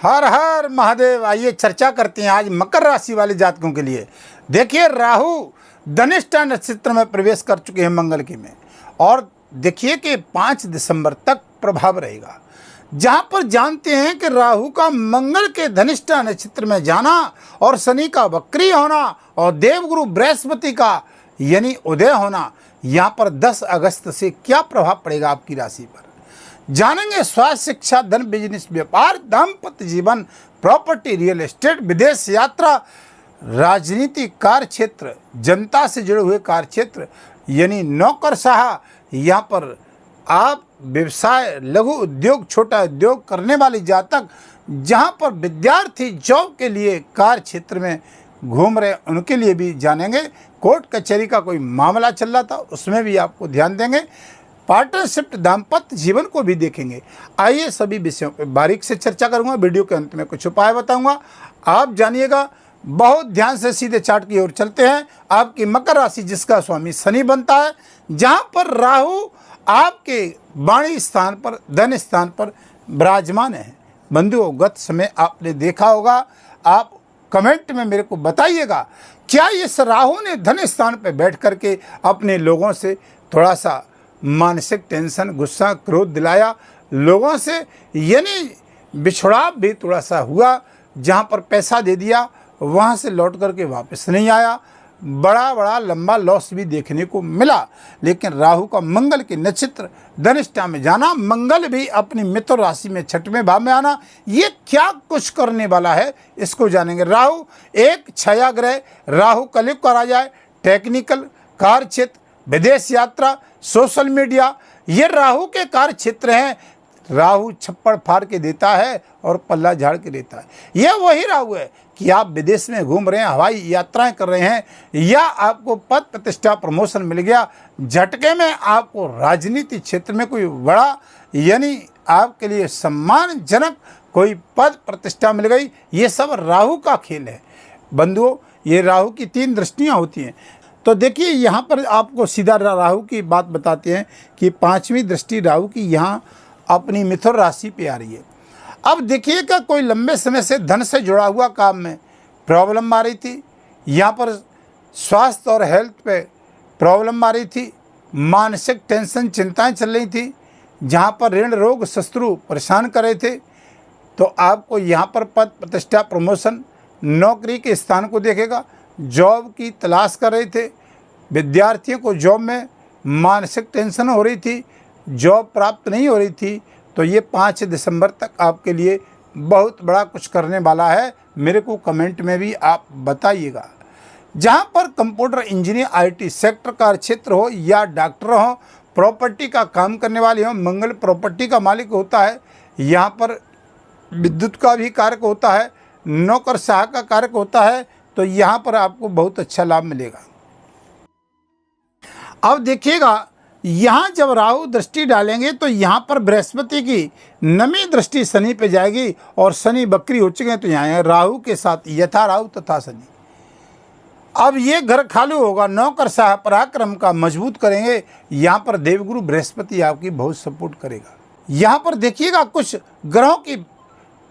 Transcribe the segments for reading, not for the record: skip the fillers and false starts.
हर हर महादेव। आइए चर्चा करते हैं आज मकर राशि वाले जातकों के लिए। देखिए, राहु धनिष्ठा नक्षत्र में प्रवेश कर चुके हैं मंगल की में, और देखिए कि 5 दिसंबर तक प्रभाव रहेगा। जहां पर जानते हैं कि राहु का मंगल के धनिष्ठा नक्षत्र में जाना और शनि का वक्री होना और देवगुरु बृहस्पति का यानी उदय होना, यहां पर 10 अगस्त से क्या प्रभाव पड़ेगा आपकी राशि पर जानेंगे। स्वास्थ्य, शिक्षा, धन, बिजनेस, व्यापार, दाम्पत्य जीवन, प्रॉपर्टी, रियल एस्टेट, विदेश यात्रा, राजनीति, कार्य क्षेत्र, जनता से जुड़े हुए कार्य क्षेत्र यानी नौकरशाह, यहाँ पर आप व्यवसाय, लघु उद्योग, छोटा उद्योग करने वाले जातक, जहाँ पर विद्यार्थी जॉब के लिए कार्य क्षेत्र में घूम रहे उनके लिए भी जानेंगे। कोर्ट कचहरी का कोई मामला चल रहा था उसमें भी आपको ध्यान देंगे। पार्टनरशिप, दाम्पत्य जीवन को भी देखेंगे। आइए सभी विषयों पर बारीक से चर्चा करूंगा। वीडियो के अंत में कुछ उपाय बताऊंगा, आप जानिएगा। बहुत ध्यान से सीधे चार्ट की ओर चलते हैं। आपकी मकर राशि जिसका स्वामी शनि बनता है, जहां पर राहु आपके वाणी स्थान पर, धन स्थान पर विराजमान है। बंधुओं, गत समय आपने देखा होगा, आप कमेंट में मेरे को बताइएगा, क्या इस राहु ने धन स्थान पर बैठ करके अपने लोगों से थोड़ा सा मानसिक टेंशन, गुस्सा, क्रोध दिलाया लोगों से, यानी बिछड़ाव भी थोड़ा सा हुआ। जहाँ पर पैसा दे दिया वहाँ से लौट करके वापस नहीं आया, बड़ा लंबा लॉस भी देखने को मिला। लेकिन राहु का मंगल के नक्षत्र धनिष्ठा में जाना, मंगल भी अपनी मिथुन राशि में 6वें भाव में आना, ये क्या कुछ करने वाला है इसको जानेंगे। राहु एक छाया ग्रह, राहु कलयुग का राजा है। टेक्निकल, कार्य क्षेत्र, विदेश यात्रा, सोशल मीडिया, ये राहु के कार्य क्षेत्र हैं। राहु छप्पड़ फाड़ के देता है और पल्ला झाड़ के देता है। यह वही राहु है कि आप विदेश में घूम रहे हैं, हवाई यात्राएं कर रहे हैं, या आपको पद प्रतिष्ठा प्रमोशन मिल गया, झटके में आपको राजनीति क्षेत्र में कोई बड़ा यानी आपके लिए सम्मानजनक कोई पद प्रतिष्ठा मिल गई। ये सब राहु का खेल है। बंधुओं, ये राहु की 3 दृष्टियाँ होती हैं। तो देखिए, यहाँ पर आपको सीधा राहु की बात बताते हैं कि 5वीं दृष्टि राहु की यहाँ अपनी मिथुन राशि पे आ रही है। अब देखिएगा, कोई लंबे समय से धन से जुड़ा हुआ काम में प्रॉब्लम आ रही थी, यहाँ पर स्वास्थ्य और हेल्थ पे प्रॉब्लम आ रही थी, मानसिक टेंशन, चिंताएं चल रही थी, जहाँ पर ऋण, रोग, शत्रु परेशान कर रहे थे, तो आपको यहाँ पर पद प्रतिष्ठा, प्रमोशन, नौकरी के स्थान को देखेगा। जॉब की तलाश कर रहे थे, विद्यार्थियों को जॉब में मानसिक टेंशन हो रही थी, जॉब प्राप्त नहीं हो रही थी, तो ये 5 दिसंबर तक आपके लिए बहुत बड़ा कुछ करने वाला है। मेरे को कमेंट में भी आप बताइएगा। जहाँ पर कंप्यूटर इंजीनियर, आईटी सेक्टर का क्षेत्र हो या डॉक्टर हो, प्रॉपर्टी का काम करने वाले हो, मंगल प्रॉपर्टी का मालिक होता है। यहाँ पर विद्युत का भी कारक होता है, नौकरशाह का कारक होता है, तो यहाँ पर आपको बहुत अच्छा लाभ मिलेगा। अब देखिएगा, यहाँ जब राहु दृष्टि डालेंगे तो यहाँ पर बृहस्पति की नवी दृष्टि शनि पे जाएगी, और शनि बकरी हो चुके हैं, तो यहाँ राहु के साथ यथा राहु तथा शनि। अब ये घर खाली होगा, नौकरशाह पराक्रम का मजबूत करेंगे। यहाँ पर देवगुरु बृहस्पति आपकी बहुत सपोर्ट करेगा। यहाँ पर देखिएगा, कुछ ग्रहों की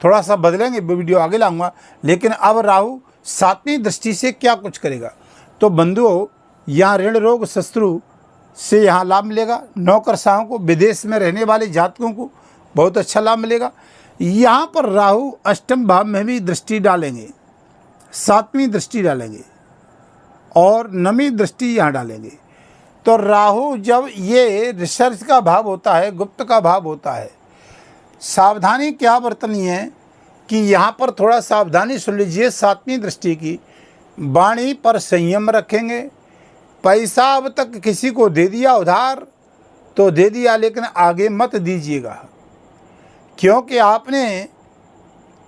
थोड़ा सा बदलेंगे, वीडियो आगे लाऊंगा। लेकिन अब राहु 7वीं दृष्टि से क्या कुछ करेगा, तो बंधुओं, यहाँ ऋण, रोग, शत्रु से यहाँ लाभ मिलेगा। नौकरशाहों को, विदेश में रहने वाले जातकों को बहुत अच्छा लाभ मिलेगा। यहाँ पर राहु 8वें भाव में भी दृष्टि डालेंगे, 7वीं दृष्टि डालेंगे और 9वीं दृष्टि यहाँ डालेंगे। तो राहु जब ये रिसर्च का भाव होता है, गुप्त का भाव होता है, सावधानी क्या बरतनी है कि यहाँ पर थोड़ा सावधानी सुन लीजिए। 7वीं दृष्टि की वाणी पर संयम रखेंगे। पैसा अब तक किसी को दे दिया उधार तो दे दिया, लेकिन आगे मत दीजिएगा, क्योंकि आपने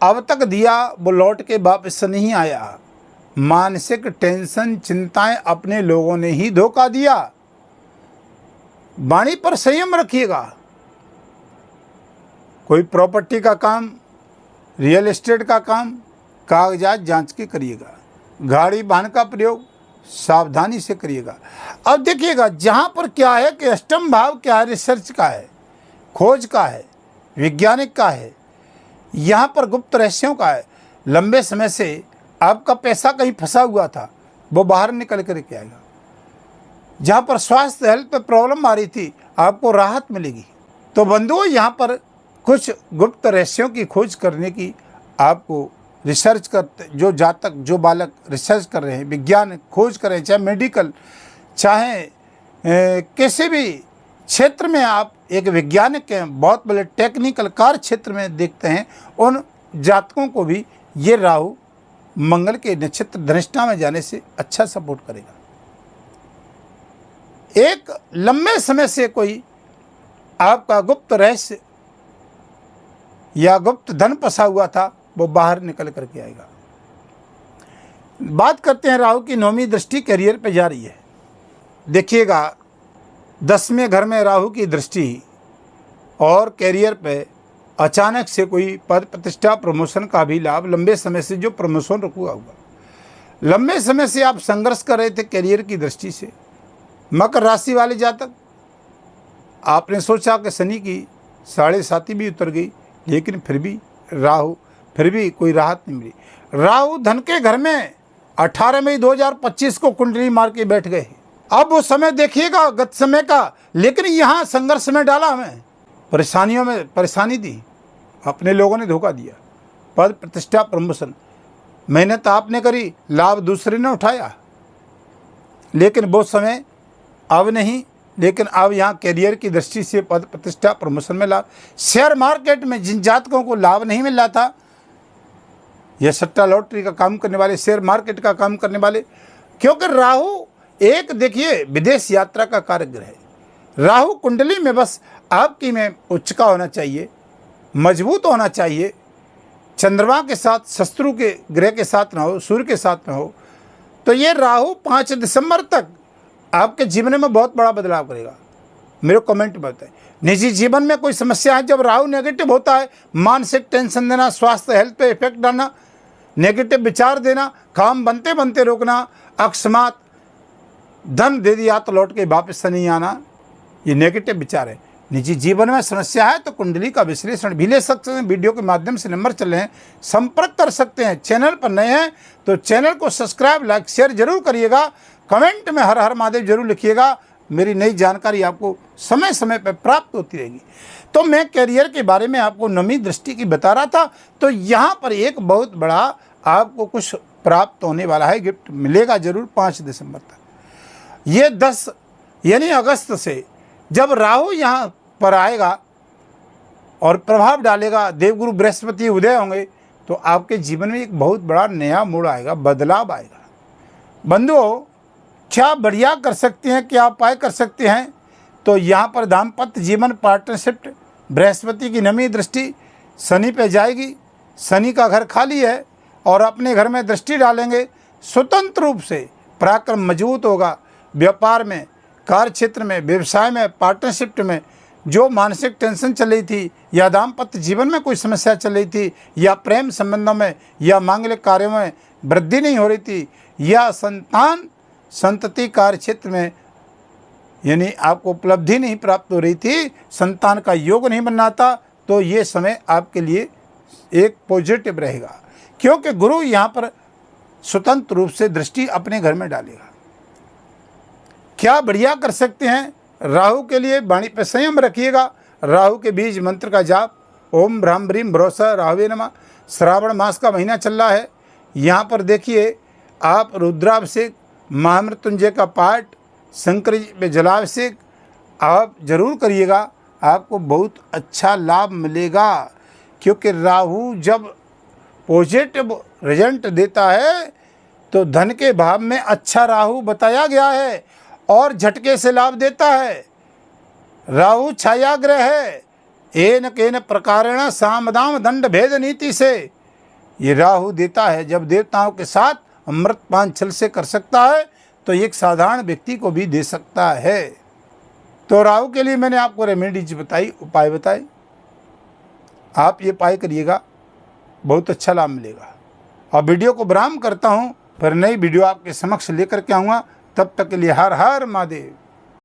अब तक दिया वो लौट के वापस नहीं आया। मानसिक टेंशन, चिंताएं अपने लोगों ने ही धोखा दिया। वाणी पर संयम रखिएगा। कोई प्रॉपर्टी का काम, रियल एस्टेट का काम, कागजात जांच के करिएगा। गाड़ी वाहन का प्रयोग सावधानी से करिएगा। अब देखिएगा, जहाँ पर क्या है कि 8वां भाव क्या है, रिसर्च का है, खोज का है, वैज्ञानिक का है। यहाँ पर गुप्त रहस्यों का है। लंबे समय से आपका पैसा कहीं फंसा हुआ था, वो बाहर निकल कर के आएगा। जहाँ पर स्वास्थ्य हेल्थ पे प्रॉब्लम आ रही थी, आपको राहत मिलेगी। तो बंधुओं, यहाँ पर कुछ गुप्त रहस्यों की खोज करने की आपको रिसर्च करते, जो जातक जो बालक रिसर्च कर रहे हैं, विज्ञान खोज कर रहे हैं, चाहे मेडिकल चाहे किसी भी क्षेत्र में आप एक वैज्ञानिक हैं, बहुत बड़े टेक्निकल कार्य क्षेत्र में देखते हैं, उन जातकों को भी ये राहु मंगल के नक्षत्र धनिष्ठा में जाने से अच्छा सपोर्ट करेगा। एक लंबे समय से कोई आपका गुप्त रहस्य या गुप्त धन फंसा हुआ था, वो बाहर निकल करके आएगा। बात करते हैं राहु की 9वीं दृष्टि करियर पे जा रही है। देखिएगा, 10वें घर में राहु की दृष्टि और कैरियर पे अचानक से कोई पद प्रतिष्ठा प्रमोशन का भी लाभ, लंबे समय से जो प्रमोशन रुका हुआ, लंबे समय से आप संघर्ष कर रहे थे कैरियर की दृष्टि से। मकर राशि वाले जातक, आपने सोचा कि शनि की 7.5 भी उतर गई, लेकिन फिर भी राहु, फिर भी कोई राहत नहीं मिली। राहु धन के घर में 18 मई 2025 को कुंडली मार के बैठ गए। अब वो समय देखिएगा गत समय का, लेकिन यहाँ संघर्ष में डाला, हमें परेशानियों में परेशानी दी, अपने लोगों ने धोखा दिया। पद प्रतिष्ठा प्रमोशन, मेहनत आपने करी, लाभ दूसरे ने उठाया, लेकिन वो समय अब नहीं। लेकिन अब यहाँ कैरियर की दृष्टि से पद प्रतिष्ठा प्रमोशन में लाभ। शेयर मार्केट में जिन जातकों को लाभ नहीं मिल रहा था, यह सट्टा लॉटरी का काम करने वाले, शेयर मार्केट का काम करने वाले, क्योंकि राहु एक देखिए विदेश यात्रा का कारक ग्रह है। राहु कुंडली में बस आपकी में उच्च का होना चाहिए, मजबूत होना चाहिए, चंद्रमा के साथ, शत्रु के ग्रह के साथ ना हो, सूर्य के साथ ना हो, तो ये राहु 5 दिसंबर तक आपके जीवन में बहुत बड़ा बदलाव करेगा। मेरे कमेंट में बताएं, निजी जीवन में कोई समस्या है, जब राहु नेगेटिव होता है, मानसिक टेंशन देना, स्वास्थ्य हेल्थ पे इफेक्ट डालना, नेगेटिव विचार देना, काम बनते बनते रोकना, अकस्मात धन दे दिया तो लौट के वापस से नहीं आना, ये नेगेटिव विचार है। निजी जीवन में समस्या है तो कुंडली का विश्लेषण भी ले सकते हैं। वीडियो के माध्यम से नंबर चल रहे हैं, संपर्क कर सकते हैं। चैनल पर नए हैं तो चैनल को सब्सक्राइब, लाइक, शेयर जरूर करिएगा। कमेंट में हर हर महादेव जरूर लिखिएगा। मेरी नई जानकारी आपको समय समय पर प्राप्त होती रहेगी। तो मैं कैरियर के बारे में आपको 9वीं दृष्टि की बता रहा था। तो यहाँ पर एक बहुत बड़ा आपको कुछ प्राप्त होने वाला है, गिफ्ट मिलेगा जरूर 5 दिसंबर तक। ये 10 यानी अगस्त से जब राहु यहाँ पर आएगा और प्रभाव डालेगा, देवगुरु बृहस्पति उदय होंगे, तो आपके जीवन में एक बहुत बड़ा नया मोड़ आएगा, बदलाव आएगा। बंधुओं, क्या बढ़िया कर सकते हैं, क्या उपाय कर सकते हैं? तो यहाँ पर दाम्पत्य जीवन, पार्टनरशिप, बृहस्पति की 9वीं दृष्टि शनि पे जाएगी। शनि का घर खाली है और अपने घर में दृष्टि डालेंगे। स्वतंत्र रूप से पराक्रम मजबूत होगा। व्यापार में, कार्य क्षेत्र में, व्यवसाय में, पार्टनरशिप में जो मानसिक टेंशन चल रही थी, या दाम्पत्य जीवन में कोई समस्या चल रही थी, या प्रेम संबंधों में या मांगलिक कार्यों में वृद्धि नहीं हो रही थी, या संतान संतति कार्य क्षेत्र में यानी आपको उपलब्धि नहीं प्राप्त हो रही थी, संतान का योग नहीं बनना था, तो ये समय आपके लिए एक पॉजिटिव रहेगा, क्योंकि गुरु यहाँ पर स्वतंत्र रूप से दृष्टि अपने घर में डालेगा। क्या बढ़िया कर सकते हैं? राहु के लिए वाणी पे संयम रखिएगा। राहु के बीज मंत्र का जाप, ओम भ्राम ब्रीम भरोसा राहवे नमः। श्रावण मास का महीना चल रहा है। यहाँ पर देखिए, आप रुद्राभिषेक, महामृत्युंजय का पाठ, शंकर जी पे जलाभिषेक आप जरूर करिएगा। आपको बहुत अच्छा लाभ मिलेगा, क्योंकि राहु जब पॉजिटिव रिजल्ट देता है तो धन के भाव में अच्छा राहु बताया गया है और झटके से लाभ देता है। राहु छाया ग्रह है। एन केन प्रकारेण सामदाम दंड भेद नीति से ये राहु देता है। जब देवताओं के साथ अमृतपान छल से कर सकता है तो एक साधारण व्यक्ति को भी दे सकता है। तो राहु के लिए मैंने आपको रेमेडीज बताई, उपाय बताए, आप ये उपाय करिएगा, बहुत अच्छा लाभ मिलेगा। और वीडियो को विराम करता हूँ, फिर नई वीडियो आपके समक्ष लेकर के आऊँगा। तब तक के लिए हर हर महादेव।